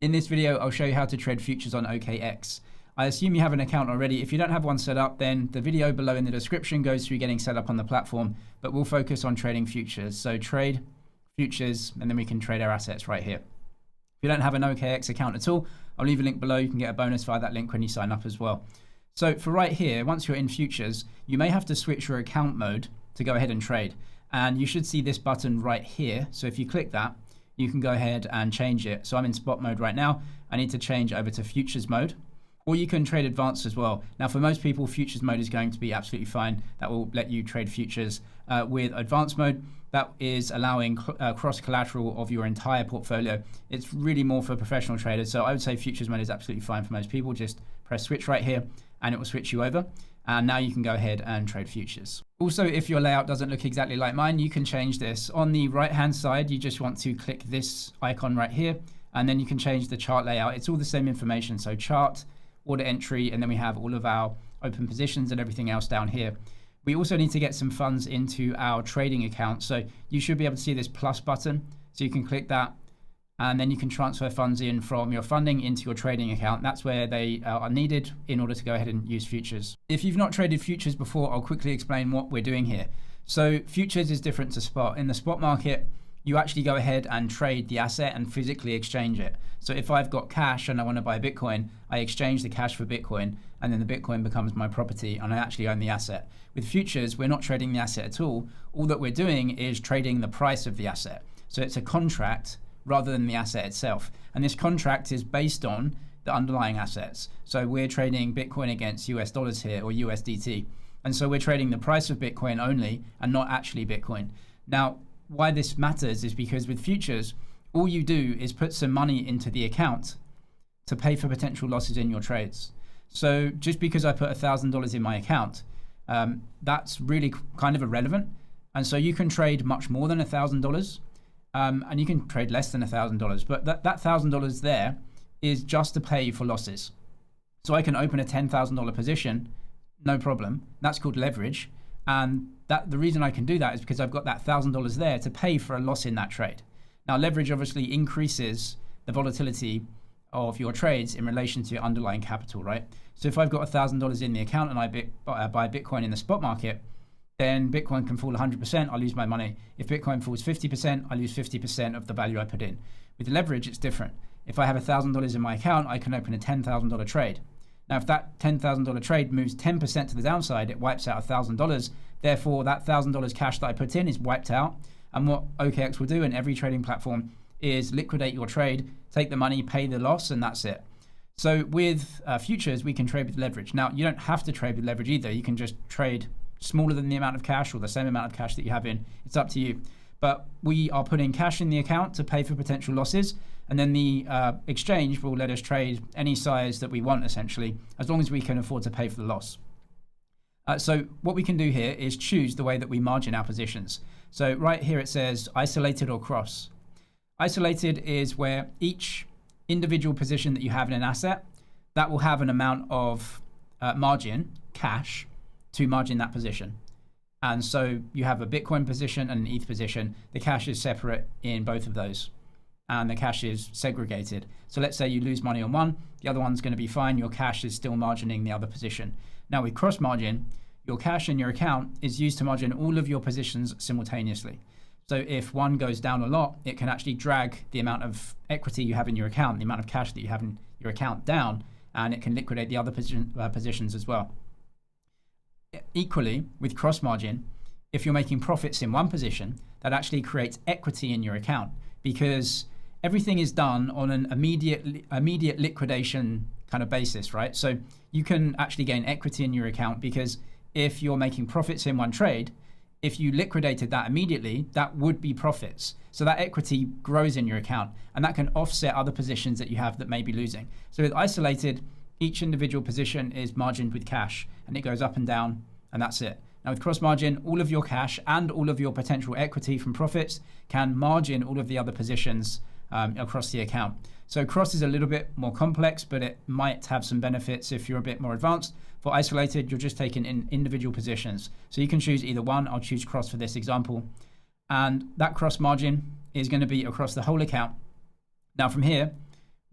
In this video, I'll show you how to trade futures on OKX. I assume you have an account already. If you don't have one set up, then the video below in the description goes through getting set up on the platform, but we'll focus on trading futures. So trade futures, and then we can trade our assets right here. If you don't have an OKX account at all, I'll leave a link below. You can get a bonus via that link when you sign up as well. So for right here, once you're in futures, you may have to switch your account mode to go ahead and trade. And you should see this button right here. So if you click that, you can go ahead and change it. So I'm in spot mode right now. I need to change over to futures mode, or you can trade advanced as well. Now, for most people, futures mode is going to be absolutely fine. That will let you trade futures. With advanced mode, that is allowing cross collateral of your entire portfolio. It's really more for professional traders. So I would say futures mode is absolutely fine for most people. Just press switch right here and it will switch you over. And now you can go ahead and trade futures. Also, if your layout doesn't look exactly like mine, you can change this. On the right-hand side, you just want to click this icon right here, and then you can change the chart layout. It's all the same information. So chart, order entry, and then we have all of our open positions and everything else down here. We also need to get some funds into our trading account. So you should be able to see this plus button. So you can click that, and then you can transfer funds in from your funding into your trading account. That's where they are needed in order to go ahead and use futures. If you've not traded futures before, I'll quickly explain what we're doing here. So futures is different to spot. In the spot market, you actually go ahead and trade the asset and physically exchange it. So if I've got cash and I want to buy Bitcoin, I exchange the cash for Bitcoin, and then the Bitcoin becomes my property and I actually own the asset. With futures, we're not trading the asset at all. All that we're doing is trading the price of the asset. So it's a contract rather than the asset itself. And this contract is based on the underlying assets. So we're trading Bitcoin against US dollars here, or USDT. And so we're trading the price of Bitcoin only and not actually Bitcoin. Now, why this matters is because with futures, all you do is put some money into the account to pay for potential losses in your trades. So just because I put $1,000 in my account, that's really kind of irrelevant. And so you can trade much more than $1,000. And you can trade less than $1,000, but that $1,000 there is just to pay for losses. So I can open a $10,000 position, no problem. That's called leverage. And the reason I can do that is because I've got that $1,000 there to pay for a loss in that trade. Now, leverage obviously increases the volatility of your trades in relation to your underlying capital, right? So if I've got $1,000 in the account and I buy Bitcoin in the spot market, then Bitcoin can fall 100%, I lose my money. If Bitcoin falls 50%, I lose 50% of the value I put in. With leverage, it's different. If I have $1,000 in my account, I can open a $10,000 trade. Now, if that $10,000 trade moves 10% to the downside, it wipes out $1,000. Therefore, that $1,000 cash that I put in is wiped out. And what OKX will do in every trading platform is liquidate your trade, take the money, pay the loss, and that's it. So with futures, we can trade with leverage. Now, you don't have to trade with leverage either. You can just trade smaller than the amount of cash or the same amount of cash that you have in. It's up to you. But we are putting cash in the account to pay for potential losses. And then the exchange will let us trade any size that we want, essentially, as long as we can afford to pay for the loss. So what we can do here is choose the way that we margin our positions. So right here it says isolated or cross. Isolated is where each individual position that you have in an asset, that will have an amount of margin, cash, to margin that position. And so you have a Bitcoin position and an ETH position. The cash is separate in both of those, and the cash is segregated. So let's say you lose money on one, the other one's going to be fine. Your cash is still margining the other position. Now with cross margin, your cash in your account is used to margin all of your positions simultaneously. So if one goes down a lot, it can actually drag the amount of equity you have in your account, the amount of cash that you have in your account down, and it can liquidate the other positions as well. Equally, with cross margin, if you're making profits in one position, that actually creates equity in your account, because everything is done on an immediate liquidation kind of basis, right? So you can actually gain equity in your account, because if you're making profits in one trade, if you liquidated that immediately, that would be profits. So that equity grows in your account, and that can offset other positions that you have that may be losing. So with isolated, each individual position is margined with cash, and it goes up and down, and that's it. Now with cross margin, all of your cash and all of your potential equity from profits can margin all of the other positions across the account. So cross is a little bit more complex, but it might have some benefits if you're a bit more advanced. For isolated, you're just taking in individual positions. So you can choose either one. I'll choose cross for this example. And that cross margin is going to be across the whole account. Now from here,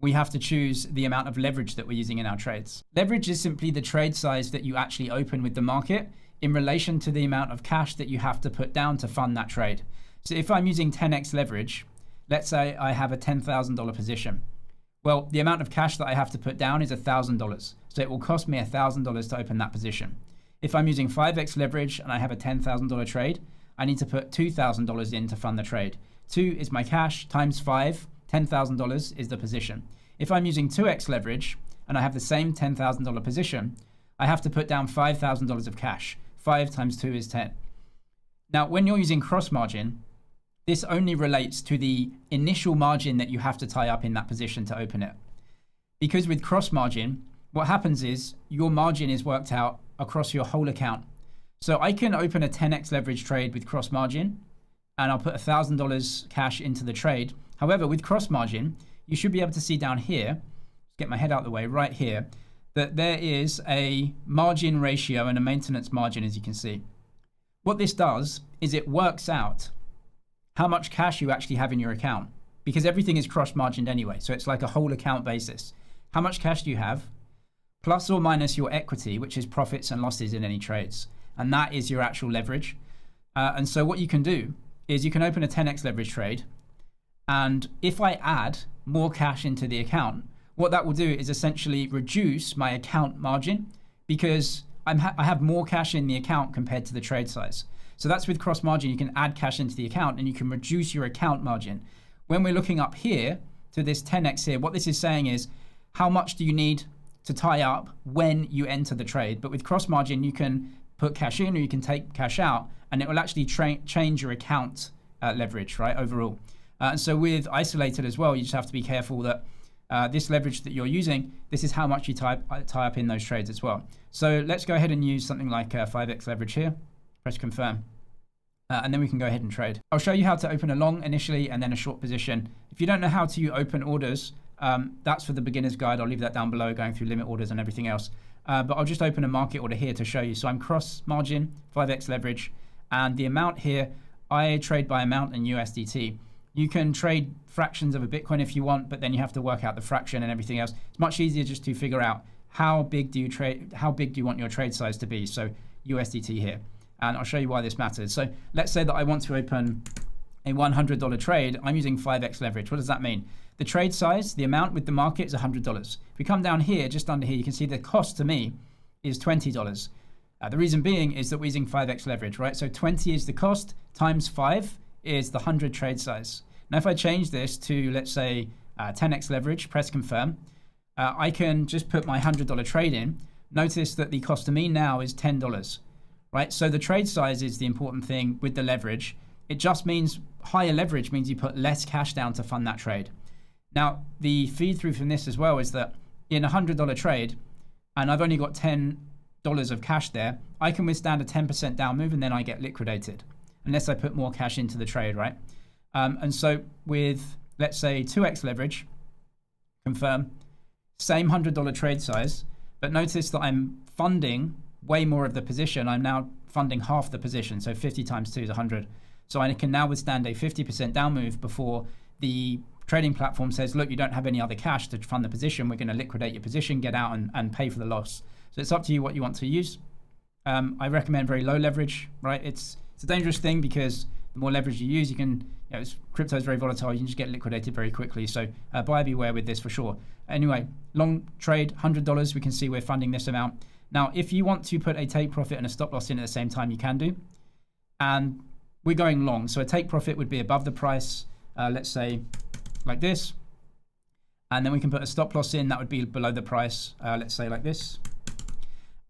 we have to choose the amount of leverage that we're using in our trades. Leverage is simply the trade size that you actually open with the market in relation to the amount of cash that you have to put down to fund that trade. So if I'm using 10x leverage, let's say I have a $10,000 position. Well, the amount of cash that I have to put down is $1,000. So it will cost me $1,000 to open that position. If I'm using 5x leverage and I have a $10,000 trade, I need to put $2,000 in to fund the trade. 2 is my cash times 5, $10,000 is the position. If I'm using 2x leverage and I have the same $10,000 position, I have to put down $5,000 of cash. 5 times 2 is 10. Now, when you're using cross margin, this only relates to the initial margin that you have to tie up in that position to open it. Because with cross margin, what happens is your margin is worked out across your whole account. So I can open a 10x leverage trade with cross margin and I'll put $1,000 cash into the trade. However, with cross margin, you should be able to see down here, get my head out of the way, right here, that there is a margin ratio and a maintenance margin, as you can see. What this does is it works out how much cash you actually have in your account, because everything is cross-margined anyway. So it's like a whole account basis. How much cash do you have, plus or minus your equity, which is profits and losses in any trades. And that is your actual leverage. And so what you can do is you can open a 10x leverage trade. And if I add more cash into the account, what that will do is essentially reduce my account margin, because I have more cash in the account compared to the trade size. So that's with cross margin. You can add cash into the account and you can reduce your account margin. When we're looking up here to this 10x here, what this is saying is how much do you need to tie up when you enter the trade. But with cross margin, you can put cash in or you can take cash out, and it will actually change your account leverage, right, overall. And so with isolated as well, you just have to be careful that this leverage that you're using, this is how much you tie up in those trades as well. So let's go ahead and use something like 5x leverage here. Press confirm. And then we can go ahead and trade. I'll show you how to open a long initially and then a short position. If you don't know how to open orders, that's for the beginner's guide. I'll leave that down below, going through limit orders and everything else. But I'll just open a market order here to show you. So I'm cross margin, 5x leverage, and the amount here, I trade by amount in USDT. You can trade fractions of a Bitcoin if you want, but then you have to work out the fraction and everything else. It's much easier just to figure out how big do you want your trade size to be. So USDT here. And I'll show you why this matters. So let's say that I want to open a $100 trade. I'm using 5x leverage. What does that mean? The trade size, the amount with the market is $100. If we come down here, just under here, you can see the cost to me is $20. The reason being is that we're using 5x leverage, right? So 20 is the cost times 5 is the 100 trade size. Now, if I change this to, let's say, 10x leverage, press confirm, I can just put my $100 trade in. Notice that the cost to me now is $10. Right, so the trade size is the important thing with the leverage. It just means higher leverage means you put less cash down to fund that trade. Now, the feed through from this as well is that in a $100 trade, and I've only got $10 of cash there, I can withstand a 10% down move and then I get liquidated, unless I put more cash into the trade, right? And so with, let's say, 2x leverage, confirm, same $100 trade size, but notice that I'm funding way more of the position. I'm now funding half the position, so 50 times 2 is 100. So I can now withstand a 50% down move before the trading platform says, look, you don't have any other cash to fund the position. We're going to liquidate your position, get out and pay for the loss. So it's up to you what you want to use. I recommend very low leverage, right? It's a dangerous thing because the more leverage you use, you can, crypto is very volatile. You can just get liquidated very quickly. So buyer beware with this for sure. Anyway, long trade, $100. We can see we're funding this amount. Now, if you want to put a take profit and a stop loss in at the same time, you can do. And we're going long. So a take profit would be above the price, let's say like this. And then we can put a stop loss in that would be below the price, let's say like this.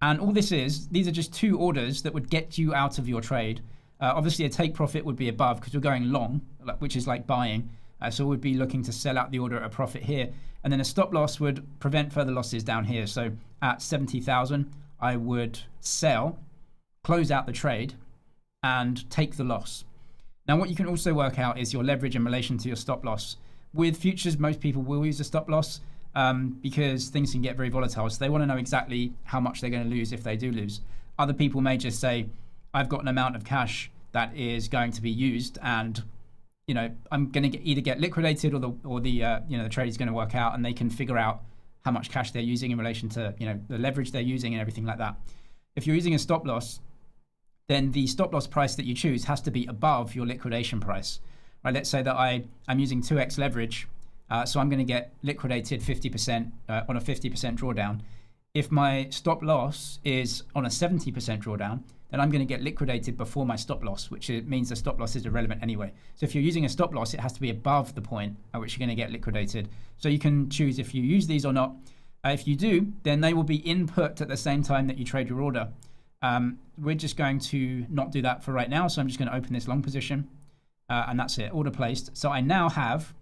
And all this is, these are just two orders that would get you out of your trade. Obviously, a take profit would be above because we're going long, which is like buying. So we'd be looking to sell out the order at a profit here. And then a stop loss would prevent further losses down here. So at 70,000, I would sell, close out the trade, and take the loss. Now, what you can also work out is your leverage in relation to your stop loss. With futures, most people will use a stop loss because things can get very volatile. So they want to know exactly how much they're going to lose if they do lose. Other people may just say, I've got an amount of cash that is going to be used, and I'm going to either get liquidated or the trade is going to work out, and they can figure out how much cash they're using in relation to the leverage they're using and everything like that. If you're using a stop loss, then the stop loss price that you choose has to be above your liquidation price. Right? Let's say that I'm using 2x leverage, so I'm going to get liquidated 50% on a 50% drawdown. If my stop loss is on a 70% drawdown, then I'm going to get liquidated before my stop loss, which means the stop loss is irrelevant anyway. So if you're using a stop loss, it has to be above the point at which you're going to get liquidated. So you can choose if you use these or not. If you do, then they will be input at the same time that you trade your order. We're just going to not do that for right now. So I'm just going to open this long position, and that's it, order placed. So I now have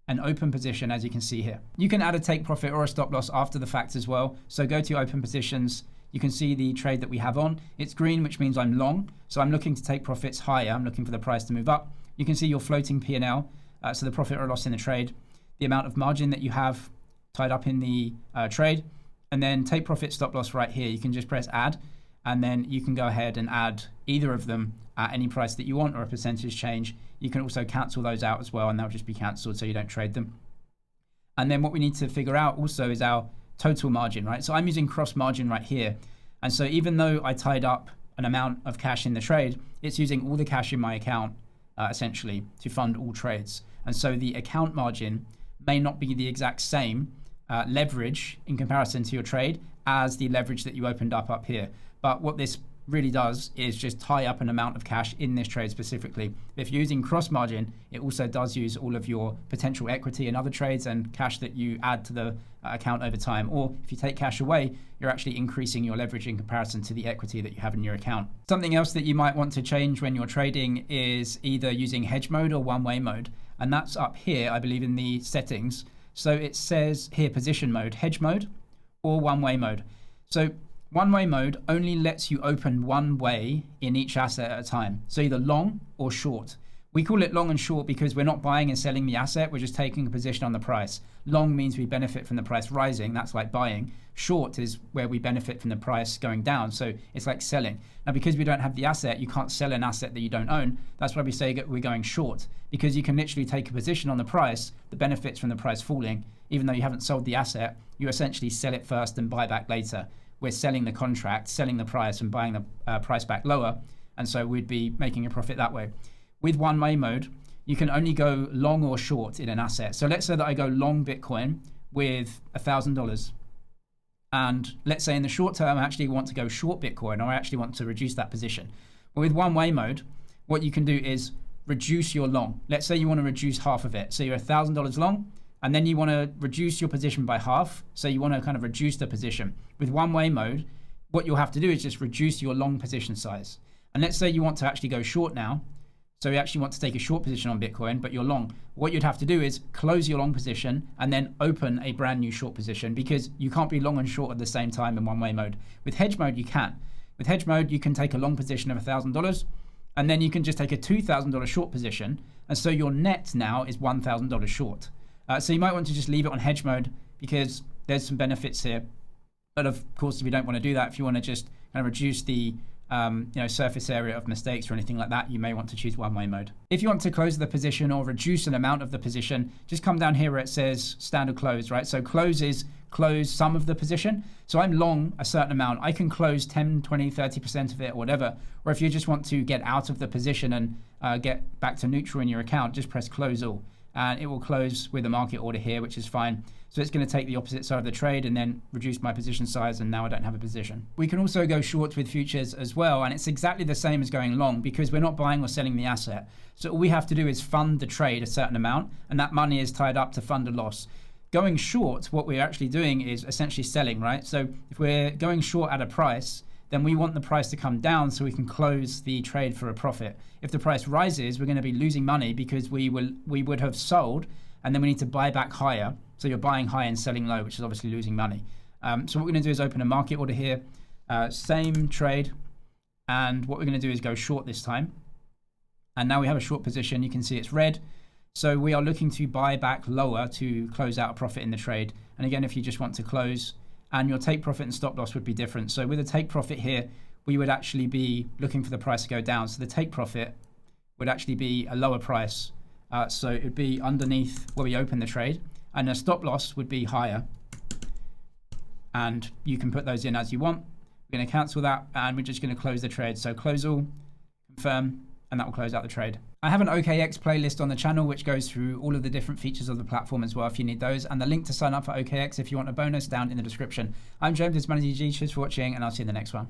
an open position, as you can see here. You can add a take profit or a stop loss after the fact as well. So go to open positions. You can see the trade that we have on. It's green, which means I'm long. So I'm looking to take profits higher. I'm looking for the price to move up. You can see your floating P&L, so the profit or loss in the trade, the amount of margin that you have tied up in the trade, and then take profit, stop loss right here. You can just press add, and then you can go ahead and add either of them at any price that you want or a percentage change. You can also cancel those out as well, and they'll just be cancelled so you don't trade them. And then what we need to figure out also is our total margin, right? So I'm using cross margin right here. And so even though I tied up an amount of cash in the trade, it's using all the cash in my account essentially to fund all trades. And so the account margin may not be the exact same leverage in comparison to your trade as the leverage that you opened up here. But what this really does is just tie up an amount of cash in this trade specifically. If you're using cross margin, it also does use all of your potential equity in other trades and cash that you add to the account over time. Or if you take cash away, you're actually increasing your leverage in comparison to the equity that you have in your account. Something else that you might want to change when you're trading is either using hedge mode or one-way mode. And that's up here, I believe, in the settings. So it says here position mode, hedge mode, or one-way mode. So one-way mode only lets you open one way in each asset at a time. So either long or short. We call it long and short because we're not buying and selling the asset. We're just taking a position on the price. Long means we benefit from the price rising. That's like buying. Short is where we benefit from the price going down. So it's like selling. Now, because we don't have the asset, you can't sell an asset that you don't own. That's why we say we're going short, because you can literally take a position on the price that benefits from the price falling. Even though you haven't sold the asset, you essentially sell it first and buy back later. We're selling the contract, selling the price and buying the price back lower. And so we'd be making a profit that way. With one-way mode, you can only go long or short in an asset. So let's say that I go long Bitcoin with $1,000. And let's say in the short term, I actually want to go short Bitcoin, or I actually want to reduce that position. But with one-way mode, what you can do is reduce your long. Let's say you want to reduce half of it. So you're $1,000 long, and then you want to reduce your position by half. So you want to kind of reduce the position. With one-way mode, what you'll have to do is just reduce your long position size. And let's say you want to actually go short now. So you actually want to take a short position on Bitcoin, but you're long. What you'd have to do is close your long position and then open a brand new short position, because you can't be long and short at the same time in one-way mode. With hedge mode, you can. With hedge mode, you can take a long position of $1,000, and then you can just take a $2,000 short position. And so your net now is $1,000 short. So you might want to just leave it on hedge mode, because there's some benefits here. But of course, if you don't want to do that, if you want to just kind of reduce the surface area of mistakes or anything like that, you may want to choose one-way mode. If you want to close the position or reduce an amount of the position, just come down here where it says standard close, right? So close is close some of the position. So I'm long a certain amount. I can close 10, 20, 30% of it or whatever. Or if you just want to get out of the position and get back to neutral in your account, just press close all. And it will close with a market order here, which is fine. So it's going to take the opposite side of the trade and then reduce my position size, and now I don't have a position. We can also go short with futures as well, and it's exactly the same as going long, because we're not buying or selling the asset. So all we have to do is fund the trade a certain amount, and that money is tied up to fund a loss. Going short, what we're actually doing is essentially selling, right? So if we're going short at a price, then we want the price to come down so we can close the trade for a profit. If the price rises, we're going to be losing money because we would have sold, and then we need to buy back higher. So you're buying high and selling low, which is obviously losing money. So what we're going to do is open a market order here, same trade, and what we're going to do is go short this time. And now we have a short position. You can see it's red. So we are looking to buy back lower to close out a profit in the trade. And again, if you just want to close, and your take profit and stop loss would be different. So with a take profit here, we would actually be looking for the price to go down. So the take profit would actually be a lower price So it would be underneath where we open the trade, and the stop loss would be higher. And you can put those in as you want. We're going to cancel that, and we're just going to close the trade. So close all, confirm, and that will close out the trade. I have an OKX playlist on the channel which goes through all of the different features of the platform as well if you need those, and the link to sign up for OKX if you want a bonus down in the description. I'm James, this is Managing G. Cheers for watching, and I'll see you in the next one.